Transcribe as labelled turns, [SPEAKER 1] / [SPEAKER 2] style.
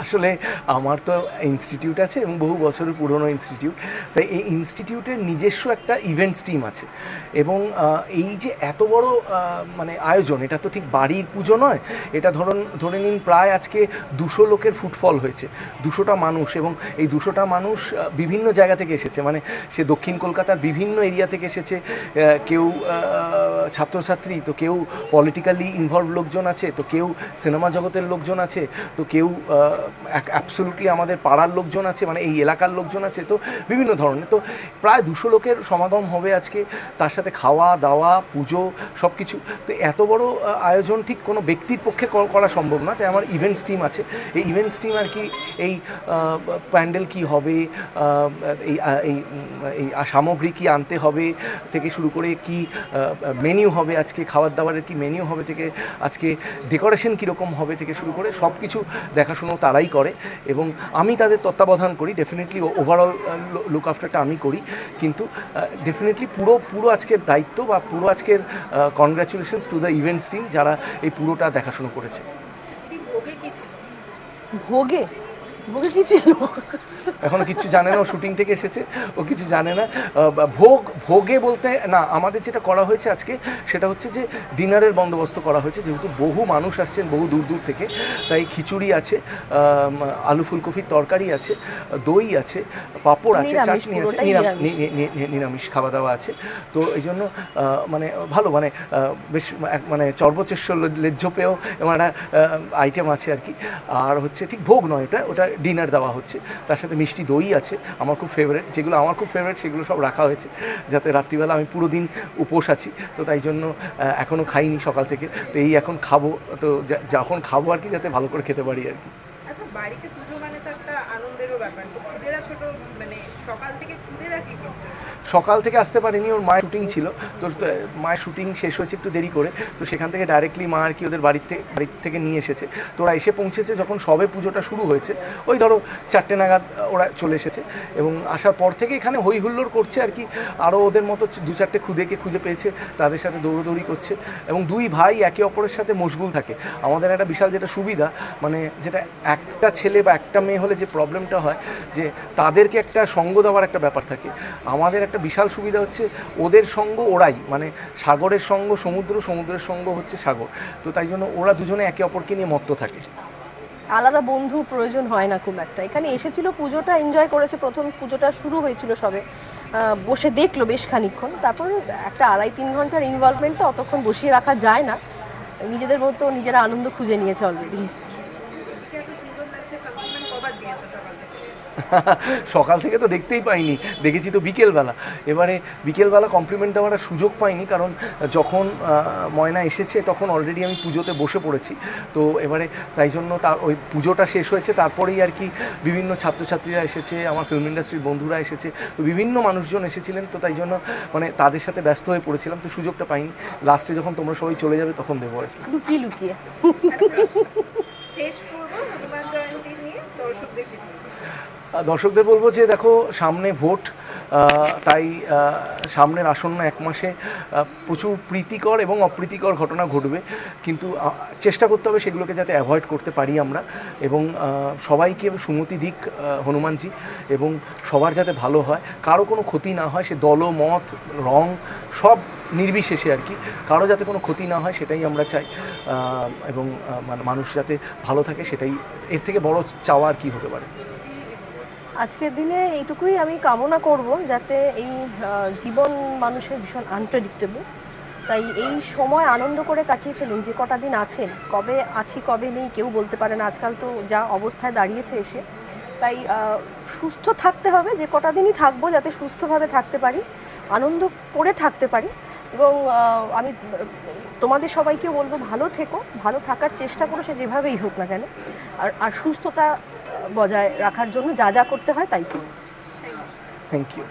[SPEAKER 1] আসলে আমার তো ইনস্টিটিউট আছে এবং বহু বছরের পুরনো ইনস্টিটিউট, তাই এই ইনস্টিটিউটের নিজস্ব একটা ইভেন্টস টিম আছে এবং এই যে এত বড় মানে আয়োজন, এটা তো ঠিক বাড়ির পুজো নয়, এটা ধরে নিন প্রায় আজকে 200 লোকের ফুটফল হয়েছে, 200টা মানুষ, এবং এই 200টা মানুষ বিভিন্ন জায়গা থেকে এসেছে, মানে সে দক্ষিণ কলকাতার বিভিন্ন এরিয়া থেকে এসেছে, কেউ ছাত্রছাত্রী, তো কেউ পলিটিক্যালি ইনভলভ লোকজন আছে, তো কেউ সিনেমা জগতের লোকজন আছে, তো কেউ অ্যাবসলিউটলি আমাদের পাড়ার লোকজন আছে, মানে এই এলাকার লোকজন আছে, তো বিভিন্ন ধরনের, তো প্রায় 200 লোকের সমাগম হবে আজকে, তার সাথে খাওয়া দাওয়া পুজো সব কিছু। তো এত বড় আয়োজন ঠিক কোনো ব্যক্তির পক্ষে করা সম্ভব না, তাই আমার ইভেন্টস টিম আছে। এই ইভেন্টস টিম আর কি এই প্যান্ডেল কী হবে, এই এই এই সামগ্রী কী আনতে হবে থেকে শুরু করে কি মেনিউ হবে, আজকে খাবার দাবারের কি মেনিউ হবে থেকে আজকে ডেকোরেশন কীরকম হবে থেকে শুরু করে সব কিছু দেখাশুনো তারাই করে এবং আমি তাদের তত্ত্বাবধান করি। ডেফিনেটলি ওভারঅল লুক আফটারটা আমি করি, কিন্তু ডেফিনেটলি পুরো আজকের দায়িত্ব বা পুরো আজকের congratulations to the events team যারা এই পুরোটা দেখাশুনো করেছে।
[SPEAKER 2] ভোগে ভোগে কি ছিল?
[SPEAKER 1] এখনও কিছু জানে না, ও শুটিং থেকে এসেছে, ও কিছু জানে না। ভোগে বলতে না, আমাদের যেটা করা হয়েছে আজকে সেটা হচ্ছে যে ডিনারের বন্দোবস্ত করা হয়েছে, যেহেতু বহু মানুষ আসছেন বহু দূর দূর থেকে, তাই খিচুড়ি আছে, আলু ফুলকপির তরকারি আছে, দই আছে, পাঁপড় আছে, চাটনি আছে, নিরামিষ খাওয়া দাওয়া আছে। তো এই জন্য মানে ভালো, মানে বেশ মানে চর্বচেষ্য লেজ্জপেও এমন একটা আইটেম আছে আর কি। আর হচ্ছে ঠিক ভোগ নয়, ওটা ডিনার দেওয়া হচ্ছে, তার সাথে মিষ্টি দই আছে, আমার খুব ফেভারিট, যেগুলো আমার খুব ফেভারিট সেগুলো সব রাখা হয়েছে, যাতে রাত্রিবেলা আমি পুরো দিন উপোস আছি, তো তাই জন্য এখনও খাইনি সকাল থেকে, তো এই এখন খাবো, তো যখন খাবো আর কি যাতে ভালো করে খেতে পারি আর কি।
[SPEAKER 3] আচ্ছা, বাড়িতে পুজো মানে তো একটা আনন্দেরও ব্যাপার, তো খুদেরা ছোট মানে সকাল থেকে খুদেরা কি করছে?
[SPEAKER 1] সকাল থেকে আসতে পারেনি, ওর মায়ের শুটিং ছিল, তো মায়ের শুটিং শেষ হয়েছে একটু দেরি করে, তো সেখান থেকে ডাইরেক্টলি মা আর কি ওদের বাড়ির থেকে নিয়ে এসেছে, তো ওরা এসে পৌঁছেছে যখন সবে পুজোটা শুরু হয়েছে, ওই ধরো 4টে নাগাদ ওরা চলে এসেছে, এবং আসার পর থেকে এখানে হই হুল্লোড় করছে আর কি, আরও ওদের মতো 2-4টে খুদেকে খুঁজে পেয়েছে, তাদের সাথে দৌড়োদৌড়ি করছে, এবং দুই ভাই একে অপরের সাথে মশগুল থাকে। আমাদের একটা বিশাল যেটা সুবিধা, মানে যেটা একটা ছেলে বা একটা মেয়ে হলে যে প্রবলেমটা হয়, যে তাদেরকে একটা সঙ্গ দেওয়ার একটা ব্যাপার থাকে, আমাদের একটা বিশাল সুবিধা হচ্ছে ওদের সঙ্গ ওরাই, মানে সাগরের সঙ্গ সমুদ্র, সমুদ্রের সঙ্গ হচ্ছে সাগর, তো তাই জন্য ওরা দুজনে একে অপরকে নিয়ে মত্ত থাকে।
[SPEAKER 2] আলাদা বন্ধু প্রয়োজন হয় না খুব একটা। এখানে এসেছিল, পুজোটা এনজয় করেছে, প্রথম পুজোটা শুরু হয়েছিল সবে, বসে দেখলো বেশ খানিকক্ষণ, তারপর একটা 2.5-3 ঘন্টার ইনভলভমেন্ট, তো অতক্ষণ বসিয়ে রাখা যায় না, নিজেদের মতো নিজেরা আনন্দ খুঁজে নিয়েছে অলরেডি।
[SPEAKER 1] সকাল থেকে তো দেখতেই পাইনি, দেখেছি তো বিকেলবেলা, এবারে বিকেলবেলা কমপ্লিমেন্ট দেওয়ার সুযোগ পাইনি, কারণ যখন ময়না এসেছে তখন অলরেডি আমি পুজোতে বসে পড়েছি, তো এবারে তাই জন্য তার ওই পুজোটা শেষ হয়েছে, তারপরেই আর কি বিভিন্ন ছাত্রছাত্রীরা এসেছে, আমার ফিল্ম ইন্ডাস্ট্রির বন্ধুরা এসেছে, বিভিন্ন মানুষজন এসেছিলেন, তো তাই জন্য মানে তাদের সাথে ব্যস্ত হয়ে পড়েছিলাম, তো সুযোগটা পাইনি। লাস্টে যখন তোমরা সবাই চলে যাবে তখন দেবো আর কি।
[SPEAKER 2] লুকিয়ে লুকিয়ে
[SPEAKER 3] শেষ পূর্ব হনুমান জয়ন্তী নিয়ে
[SPEAKER 1] দর্শকদের বলবো যে দেখো, সামনে ভোট, তাই সামনের আসন্ন 1 মাসে প্রচুর প্রীতিকর এবং অপ্রীতিকর ঘটনা ঘটবে, কিন্তু চেষ্টা করতে হবে সেগুলোকে যাতে অ্যাভয়েড করতে পারি আমরা, এবং সবাইকে সুমতি দিক হনুমানজি, এবং সবার যাতে ভালো হয়, কারো কোনো ক্ষতি না হয়, সে দল মত রং সব নির্বিশেষে আর কি, কারো যাতে কোনো ক্ষতি না হয় সেটাই আমরা চাই, এবং মানুষ যাতে ভালো থাকে, সেটাই এর থেকে বড় চাওয়া আর কি হতে পারে।
[SPEAKER 2] আজকের দিনে এইটুকুই আমি কামনা করব, যাতে এই জীবন মানুষের ভীষণ আনপ্রেডিক্টেবল, তাই এই সময় আনন্দ করে কাটিয়ে ফেলুন, যে কটা দিন আছেন, কবে আছি কবে নেই কেউ বলতে পারে না আজকাল, তো যা অবস্থায় দাঁড়িয়েছে এসে, তাই সুস্থ থাকতে হবে, যে কটা দিনই থাকবো যাতে সুস্থভাবে থাকতে পারি, আনন্দ করে থাকতে পারি, এবং আমি তোমাদের সবাইকে বলবো ভালো থেকো, ভালো থাকার চেষ্টা করো, সে যেভাবেই হোক না কেন, আর সুস্থতা বজায় রাখার জন্য যা যা করতে হয় তাই করো।
[SPEAKER 1] Thank you.